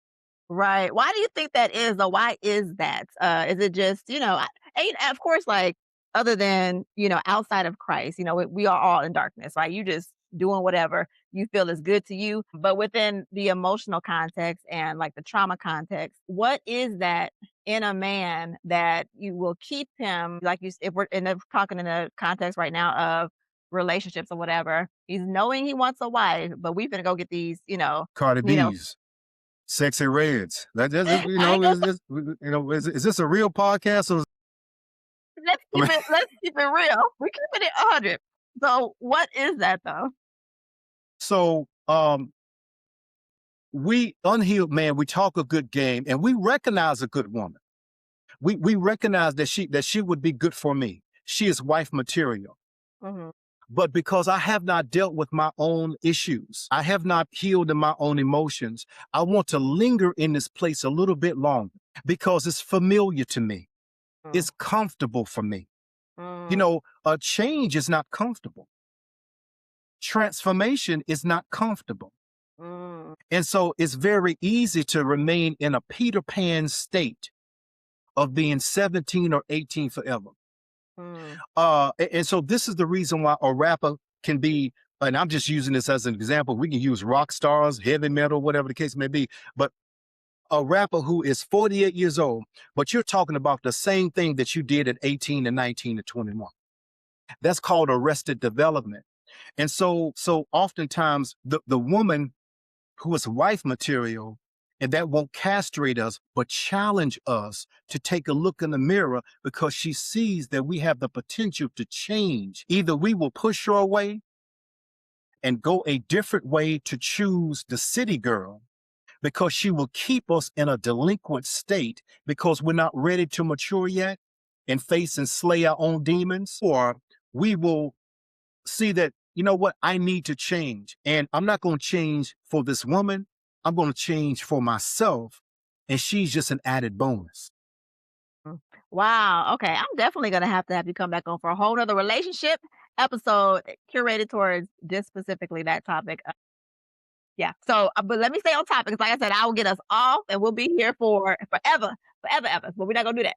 Right. Why do you think that is, though? Why is that? Is it just, and of course, like, other than, outside of Christ, we are all in darkness, right? You just doing whatever you feel is good to you. But within the emotional context and like the trauma context, what is that in a man that you will keep him, like if we're talking in a context right now of relationships or whatever, he's knowing he wants a wife, but we finna go get these, Cardi you know, B's, Sexy Reds. I ain't gonna Is this a real podcast? Or I mean, let's keep it real. We're keeping it 100. So, what is that though? so we unhealed man, we talk a good game, and we recognize a good woman. We recognize that she would be good for me. She is wife material. Mhm, But because I have not dealt with my own issues, I have not healed in my own emotions, I want to linger in this place a little bit longer because it's familiar to me. mm, It's comfortable for me. mm, A change is not comfortable. Transformation is not comfortable. mm, And so it's very easy to remain in a Peter Pan state of being 17 or 18 forever. mm, And so this is the reason why a rapper can be, and I'm just using this as an example. We can use rock stars, heavy metal, whatever the case may be. But a rapper who is 48 years old, but you're talking about the same thing that you did at 18 and 19 and 21. That's called arrested development. And so oftentimes the woman who is wife material, and that won't castrate us, but challenge us to take a look in the mirror because she sees that we have the potential to change. Either we will push her away and go a different way to choose the city girl because she will keep us in a delinquent state because we're not ready to mature yet and face and slay our own demons, or we will see that, I need to change. And I'm not going to change for this woman. I'm going to change for myself. And she's just an added bonus. mm. Wow. Okay. I'm definitely gonna have you come back on for a whole nother relationship episode curated towards just specifically that topic. Yeah. So, but let me stay on topic. 'Cause like I said, I will get us off, and we'll be here for forever, forever, ever. But we're not gonna do that.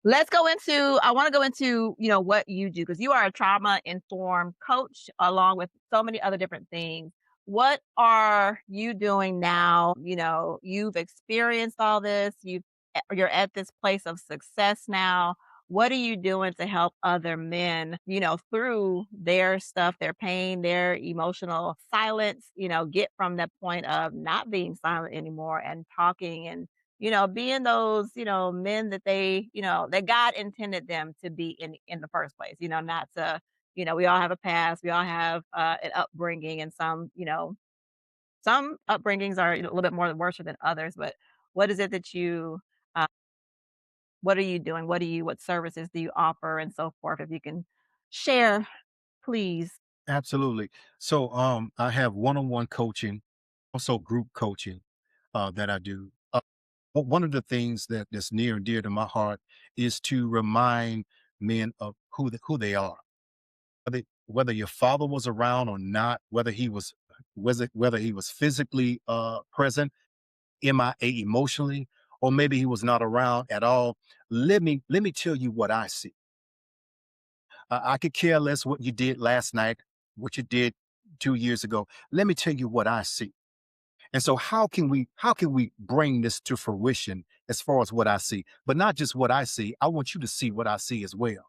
Let's go into I wanna go into, what you do because you are a trauma-informed coach along with so many other different things. what are you doing now? You've experienced all this, you're at this place of success now. What are you doing to help other men, through their stuff, their pain, their emotional silence, get from that point of not being silent anymore and talking and, being those, men that that God intended them to be in the first place, not to, we all have a past, we all have an upbringing, and some upbringings are a little bit more worse than others. But what is it that uh, what are you doing? What services do you offer and so forth? If you can share, please. Absolutely. So I have one-on-one coaching, also group coaching that I do. One of the things that's near and dear to my heart is to remind men of who they are. Whether your father was around or not, whether he was physically present, MIA emotionally, or maybe he was not around at all. Let me tell you what I see. I could care less what you did last night, what you did 2 years ago. Let me tell you what I see. And so how can we bring this to fruition as far as what I see? But not just what I see. I want you to see what I see as well.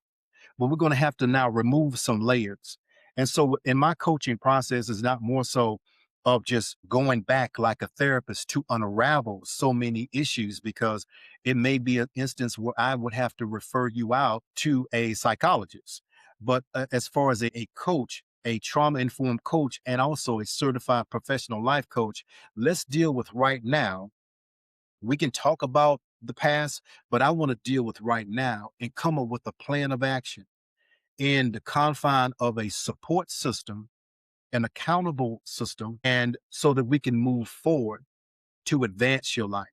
But we're going to have to now remove some layers. And so in my coaching process is not more so of just going back like a therapist to unravel so many issues, because it may be an instance where I would have to refer you out to a psychologist. But as far as a coach, a trauma informed coach, and also a certified professional life coach, let's deal with right now. We can talk about the past, but I want to deal with right now and come up with a plan of action in the confine of a support system, an accountable system, and so that we can move forward to advance your life.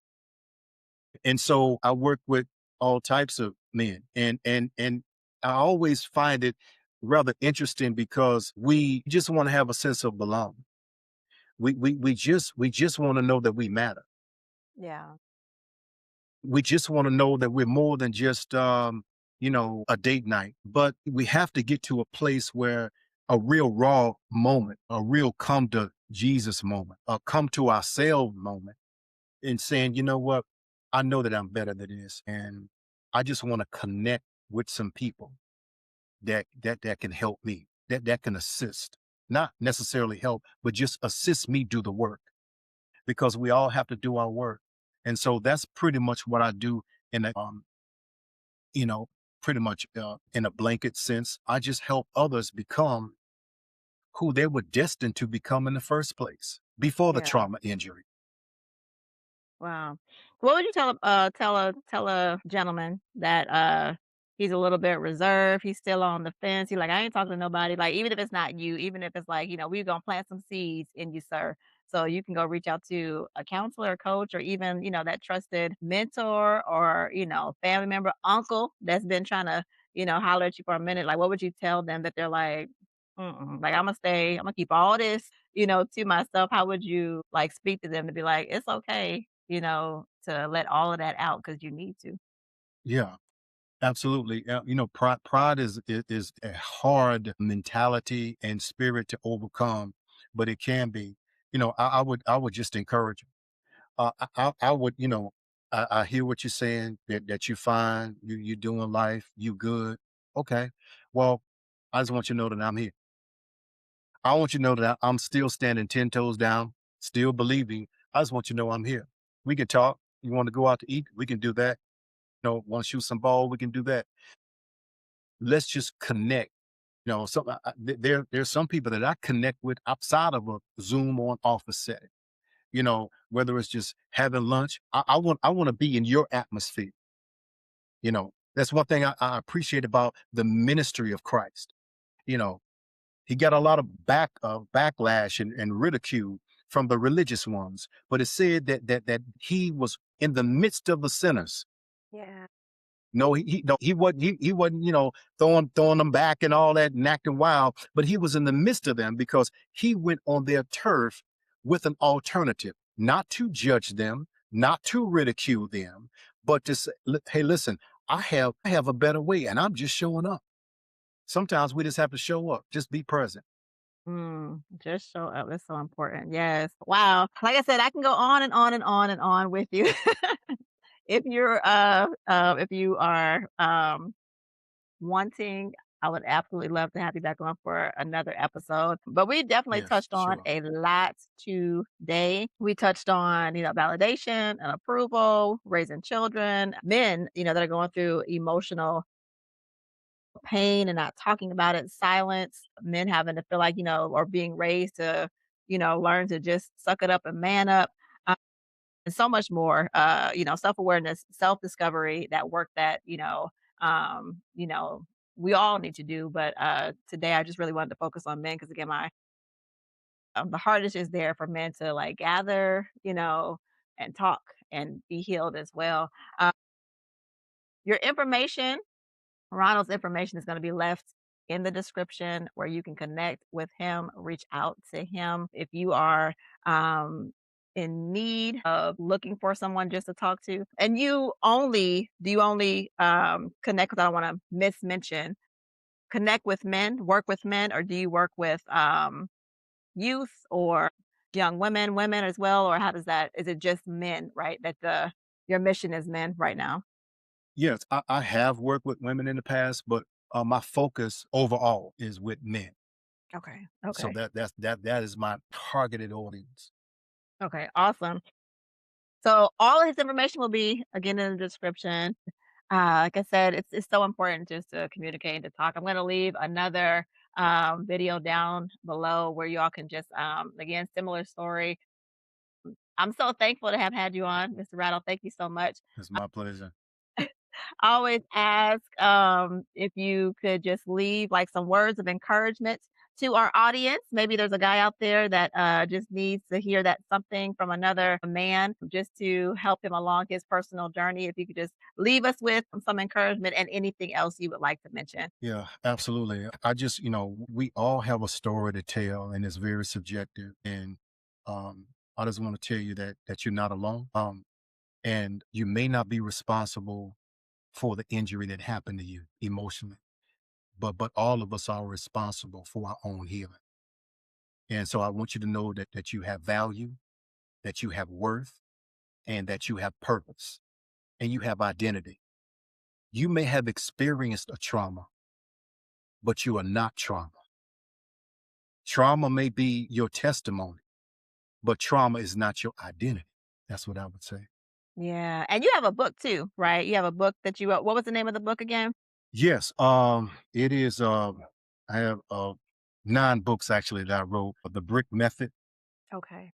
And so I work with all types of men, and I always find it rather interesting because we just want to have a sense of belonging. We just want to know that we matter. Yeah, We just want to know that we're more than just a date night. But we have to get to a place where a real raw moment, a real come to Jesus moment, a come to ourselves moment, and saying, you know what, I know that I'm better than this, and I just want to connect with some people that can help me, that can assist, not necessarily help, but just assist me do the work, because we all have to do our work. And so that's pretty much what I do in a you know, pretty much in a blanket sense. I just help others become who they were destined to become in the first place before the yeah. trauma injury. Wow. What would you tell a gentleman that he's a little bit reserved, he's still on the fence, he like, I ain't talking to nobody, like even if it's not you, even if it's like, we're gonna plant some seeds in you, sir. So you can go reach out to a counselor, a coach, or even, that trusted mentor or, family member, uncle that's been trying to, holler at you for a minute. Like what would you tell them that they're like, mm-mm, like I'm gonna keep all this to myself? How would you like speak to them to be like, it's okay, to let all of that out because you need to? Yeah, absolutely. Pride is a hard mentality and spirit to overcome, but it can be. I would just encourage you. I would, I hear what you're saying, that you fine, you doing life, you good. Okay. Well, I just want you to know that I'm here. I want you to know that I'm still standing 10 toes down, still believing. I just want you to know I'm here. We can talk. You want to go out to eat? We can do that. Want to shoot some ball? We can do that. Let's just connect. There's some people that I connect with outside of a Zoom or an office setting. Whether it's just having lunch. I want to be in your atmosphere. That's one thing I appreciate about the ministry of Christ. You know, he got a lot of backlash and ridicule from the religious ones, but it said that he was in the midst of the sinners. Yeah. No, no, he wasn't, throwing them back and all that and acting wild, but he was in the midst of them because he went on their turf with an alternative, not to judge them, not to ridicule them, but to say, hey, listen, I have a better way, and I'm just showing up. Sometimes we just have to show up, just be present. Just show up. That's so important. Yes. Wow. Like I said, I can go on and on and on and on with you. If you are wanting, I would absolutely love to have you back on for another episode. But we definitely Yes, touched on sure. a lot today. We touched on, validation and approval, raising children, men, that are going through emotional pain and not talking about it, silence, men having to feel like, or being raised to, learn to just suck it up and man up. And so much more, self-awareness, self-discovery, that work that, um, you know, we all need to do. But today I just really wanted to focus on men because again, the hardest is there for men to like gather, and talk and be healed as well. Uh, your information Ronald's information is gonna be left in the description where you can connect with him, reach out to him. If you are, in need of looking for someone just to talk to, and you only, connect with I don't wanna mismention, connect with men, work with men, or do you work with, youth or young women as well, or how does that is it just men, right, that the your mission is men right now? Yes, I have worked with women in the past, but my focus overall is with men. Okay, So okay, that is my targeted audience. okay, awesome. So all of his information will be again in the description. Like I said, it's so important just to communicate and to talk. I'm going to leave another video down below where y'all can just again similar story. I'm so thankful to have had you on, Mr. Rattle. Thank you so much. It's my pleasure. I always ask if you could just leave like some words of encouragement to our audience. Maybe there's a guy out there that just needs to hear that something from another man just to help him along his personal journey. If you could just leave us with some encouragement and anything else you would like to mention. Yeah, absolutely. I just, we all have a story to tell and it's very subjective. And um, I just want to tell you that you're not alone. And you may not be responsible for the injury that happened to you emotionally, but all of us are responsible for our own healing. And so I want you to know that you have value, that you have worth, and that you have purpose and you have identity. You may have experienced a trauma, but you are not trauma. Trauma may be your testimony, but trauma is not your identity. That's what I would say. Yeah. And you have a book too, right? You have a book that you wrote. What was the name of the book again? Yes, it is. I have 9 books actually that I wrote. The Brick Method. Okay.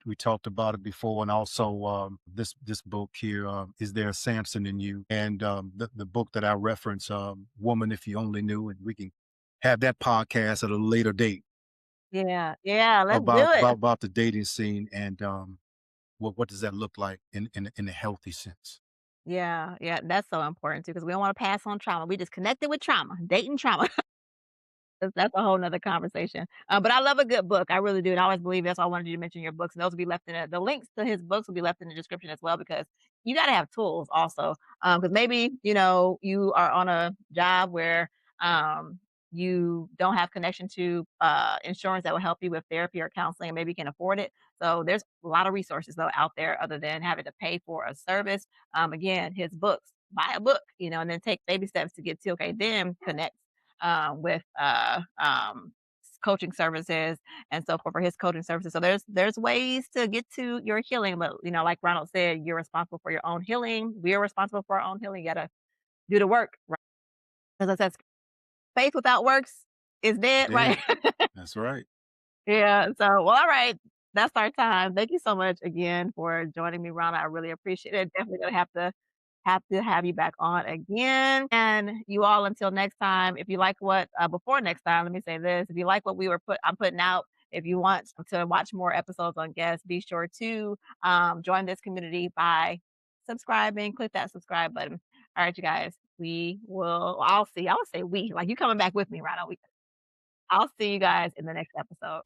We talked about it before, and also this book here, Is There a Samson in You? And the book that I reference, Woman If You Only Knew, and we can have that podcast at a later date Yeah. Yeah. Let's do it. about the dating scene and what does that look like in a healthy sense. Yeah. Yeah. That's so important too, because we don't want to pass on trauma. We just connected with trauma, dating trauma. That's a whole nother conversation. But I love a good book. I really do. And I always believe that's why I wanted you to mention your books. And those will be left in the links to his books will be left in the description as well because you got to have tools also. Because maybe, you are on a job where um, you don't have connection to insurance that will help you with therapy or counseling and maybe you can afford it. So there's a lot of resources though out there other than having to pay for a service. Again, his books, buy a book, and then take baby steps to get to, okay, then connect with coaching services and so forth for his coaching services. So there's ways to get to your healing, but like Ronald said, you're responsible for your own healing. We're responsible for our own healing. You gotta do the work, right? As I said, faith without works is dead, Dead. right? That's right. Yeah. So well, all right. That's our time. Thank you so much again for joining me, Ronald. I really appreciate it. Definitely gonna have you back on again. And you all until next time, if you like what before next time, let me say this. If you like what I'm putting out, if you want to watch more episodes on guests, be sure to join this community by subscribing, click that subscribe button. All right, you guys. I would say we, like you coming back with me, right? I'll see you guys in the next episode.